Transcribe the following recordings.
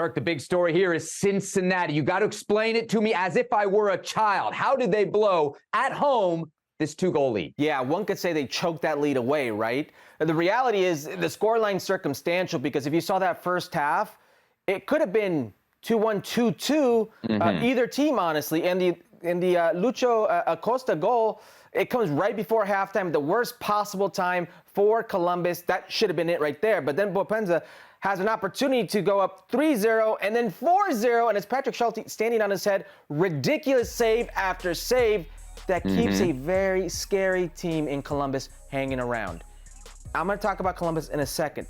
Kirk, the big story here is Cincinnati. You got to explain it to me as if I were a child. How did they blow at home this 2-goal lead? Yeah, one could say they choked that lead away, right? The reality is the scoreline's circumstantial because if you saw that first half, it could have been 2-1, 2-2, either team, honestly. And the Lucho Acosta goal, it comes right before halftime, the worst possible time for Columbus. That should have been it right there. But then Bopenza has an opportunity to go up 3-0 and then 4-0, and it's Patrick Schulte standing on his head. Ridiculous save after save that keeps a very scary team in Columbus hanging around. I'm going to talk about Columbus in a second.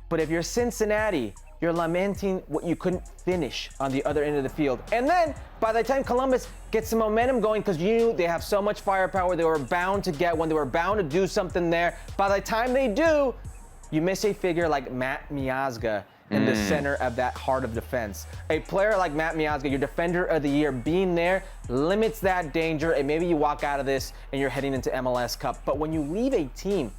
But if you're Cincinnati, you're lamenting what you couldn't finish on the other end of the field. And then, by the time Columbus gets some momentum going, because you knew they have so much firepower, they were bound to get one, they were bound to do something there. By the time they do, you miss a figure like Matt Miazga in the center of that heart of defense. A player like Matt Miazga, your defender of the year, being there limits that danger, and maybe you walk out of this and you're heading into MLS Cup. But when you leave a team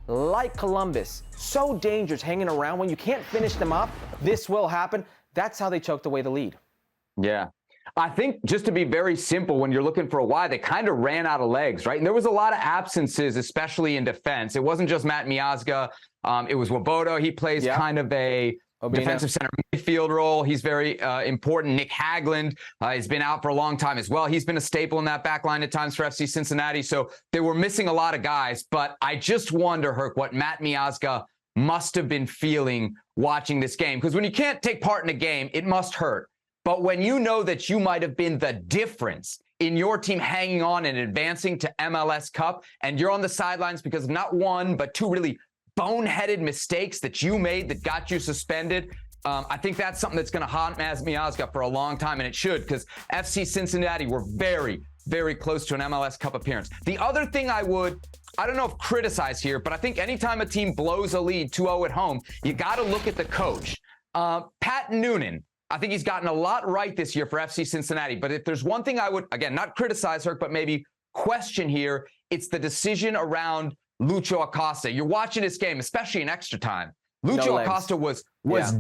like Columbus, so dangerous hanging around, when you can't finish them off, this will happen. That's how they choked away the lead. Yeah. I think just to be very simple, when you're looking for a why, they kind of ran out of legs, right? And there was a lot of absences, especially in defense. It wasn't just Matt Miazga. It was Wobodo. He plays kind of a defensive center midfield role. He's very important. Nick Hagland has been out for a long time as well. He's been a staple in that back line at times for FC Cincinnati. So they were missing a lot of guys. But I just wonder, Herc, what Matt Miazga must have been feeling watching this game. Because when you can't take part in a game, it must hurt. But when you know that you might have been the difference in your team hanging on and advancing to MLS Cup, and you're on the sidelines because of not one, but two really boneheaded mistakes that you made that got you suspended, I think that's something that's going to haunt Miazga for a long time, and it should, because FC Cincinnati were very, very close to an MLS Cup appearance. The other thing I don't know if criticize here, but I think anytime a team blows a lead 2-0 at home, you got to look at the coach. Pat Noonan, I think he's gotten a lot right this year for FC Cincinnati. But if there's one thing I would, again, not criticize her, but maybe question here, it's the decision around Lucho Acosta. You're watching this game, especially in extra time. Lucho Acosta was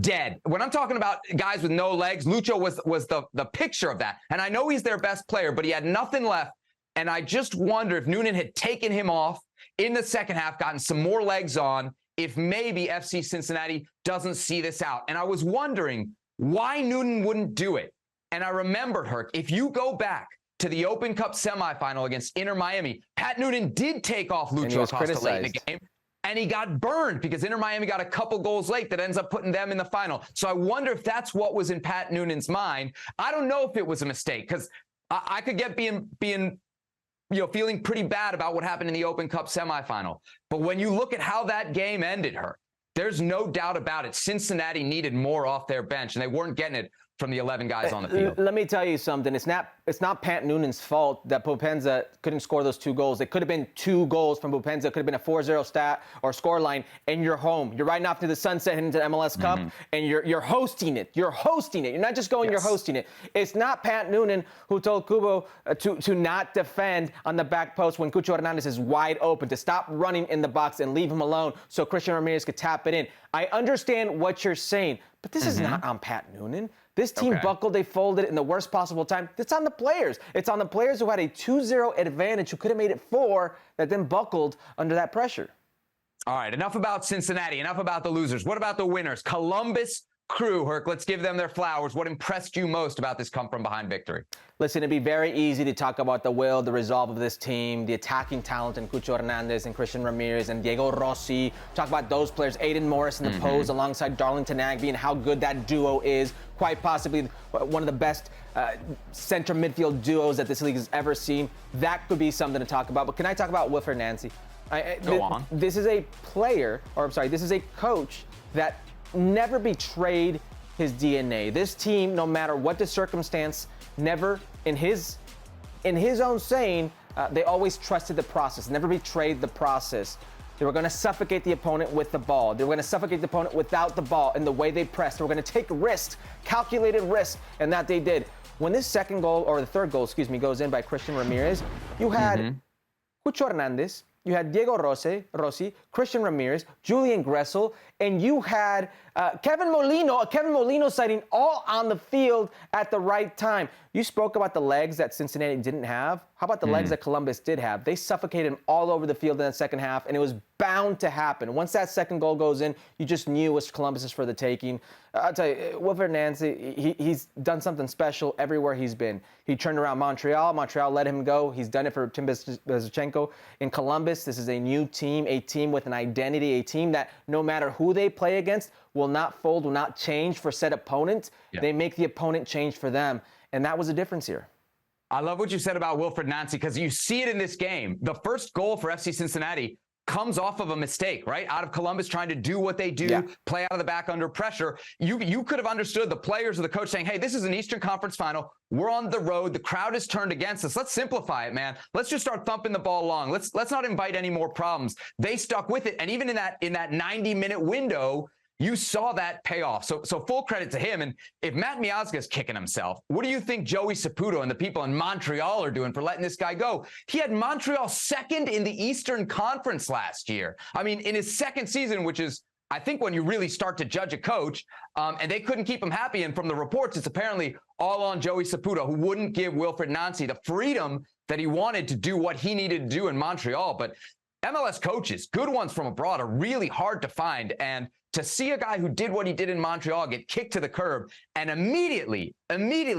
dead. When I'm talking about guys with no legs, Lucho was the picture of that. And I know he's their best player, but he had nothing left. And I just wonder if Noonan had taken him off in the second half, gotten some more legs on, if maybe FC Cincinnati doesn't see this out. And I was wondering why Noonan wouldn't do it. And I remembered, Herc, if you go back to the Open Cup semifinal against Inter Miami, Pat Noonan did take off Lucho Acosta late in the game, and he got burned because Inter Miami got a couple goals late that ends up putting them in the final. So I wonder if that's what was in Pat Noonan's mind. I don't know if it was a mistake, because I could get being feeling pretty bad about what happened in the Open Cup semifinal. But when you look at how that game ended, Herc, there's no doubt about it. Cincinnati needed more off their bench, and they weren't getting it from the 11 guys on the field. Let me tell you something. It's not Pat Noonan's fault that Bopenza couldn't score those 2 goals. It could have been 2 goals from Bopenza. It could have been a 4-0 stat or score line, and you're home. You're riding off to the sunset heading into the MLS Cup, and you're hosting it. You're hosting it. You're not just going, you're hosting it. It's not Pat Noonan who told Kubo to not defend on the back post when Cucho Hernandez is wide open, to stop running in the box and leave him alone so Christian Ramirez could tap it in. I understand what you're saying, but this is not on Pat Noonan. This team buckled, they folded in the worst possible time. It's on the players. It's on the players who had a 2-0 advantage, who could have made it 4, that then buckled under that pressure. All right, enough about Cincinnati, enough about the losers. What about the winners? Columbus Crew, Herc, let's give them their flowers. What impressed you most about this come-from-behind victory? Listen, it'd be very easy to talk about the will, the resolve of this team, the attacking talent in Cucho Hernandez and Christian Ramirez and Diego Rossi. Talk about those players, Aiden Morris in the pose alongside Darlington Agby, and how good that duo is. Quite possibly one of the best center midfield duos that this league has ever seen. That could be something to talk about. But can I talk about Wilfred Nancy? Go on. This is a player, this is a coach that never betrayed his DNA. This team, no matter what the circumstance, never, in his own saying, they always trusted the process, never betrayed the process. They were going to suffocate the opponent with the ball. They were going to suffocate the opponent without the ball in the way they pressed. They were going to take risks, calculated risks, and that they did. When this second goal, or the third goal, goes in by Christian Ramirez, you had Cucho Hernandez, you had Diego Rossi, Christian Ramirez, Julian Gressel, and you had Kevin Molino sighting all on the field at the right time. You spoke about the legs that Cincinnati didn't have. How about the legs that Columbus did have? They suffocated him all over the field in that second half, and it was bound to happen. Once that second goal goes in, you just knew it was Columbus's for the taking. I'll tell you, Wilfred Nancy, he's done something special everywhere he's been. He turned around Montreal. Montreal let him go. He's done it for Tim Bezbatchenko in Columbus. This is a new team, a team with an identity, a team that no matter who they play against will not fold, will not change for said opponent. Yeah. They make the opponent change for them. And that was the difference here. I love what you said about Wilfred Nancy, because you see it in this game. The first goal for FC Cincinnati comes off of a mistake, right? Out of Columbus trying to do what they do, play out of the back under pressure. You could have understood the players or the coach saying, hey, this is an Eastern Conference final. We're on the road. The crowd is turned against us. Let's simplify it, man. Let's just start thumping the ball long. Let's not invite any more problems. They stuck with it. And even in that 90-minute window, you saw that pay off. So full credit to him. And if Matt Miazga is kicking himself, what do you think Joey Saputo and the people in Montreal are doing for letting this guy go? He had Montreal second in the Eastern Conference last year. I mean, in his second season, which is, I think, when you really start to judge a coach, and they couldn't keep him happy. And from the reports, it's apparently all on Joey Saputo, who wouldn't give Wilfred Nancy the freedom that he wanted to do what he needed to do in Montreal. But MLS coaches, good ones from abroad, are really hard to find. And to see a guy who did what he did in Montreal get kicked to the curb and immediately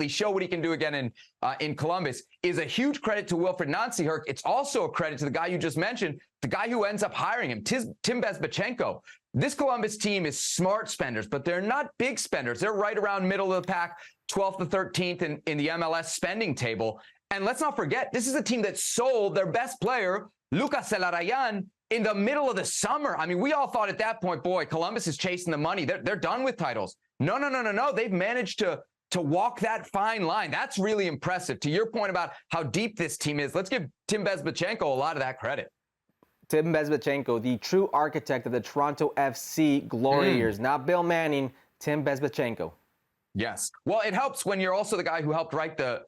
show what he can do again in Columbus is a huge credit to Wilfred Nancy. Herc. It's also a credit to the guy you just mentioned, the guy who ends up hiring him, Tim Bezbatchenko. This Columbus team is smart spenders, but they're not big spenders. They're right around middle of the pack, 12th to 13th in the MLS spending table. And let's not forget, this is a team that sold their best player, Lucas Zelarayan, in the middle of the summer. I mean, we all thought at that point, boy, Columbus is chasing the money. They're done with titles. No. They've managed to walk that fine line. That's really impressive. To your point about how deep this team is, let's give Tim Bezbatchenko a lot of that credit. Tim Bezbatchenko, the true architect of the Toronto FC glory years. Not Bill Manning, Tim Bezbatchenko. Yes. Well, it helps when you're also the guy who helped write the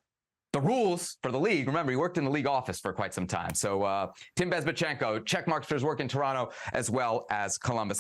rules for the league. Remember, he worked in the league office for quite some time. So Tim Bezbatchenko, check marks for his work in Toronto as well as Columbus.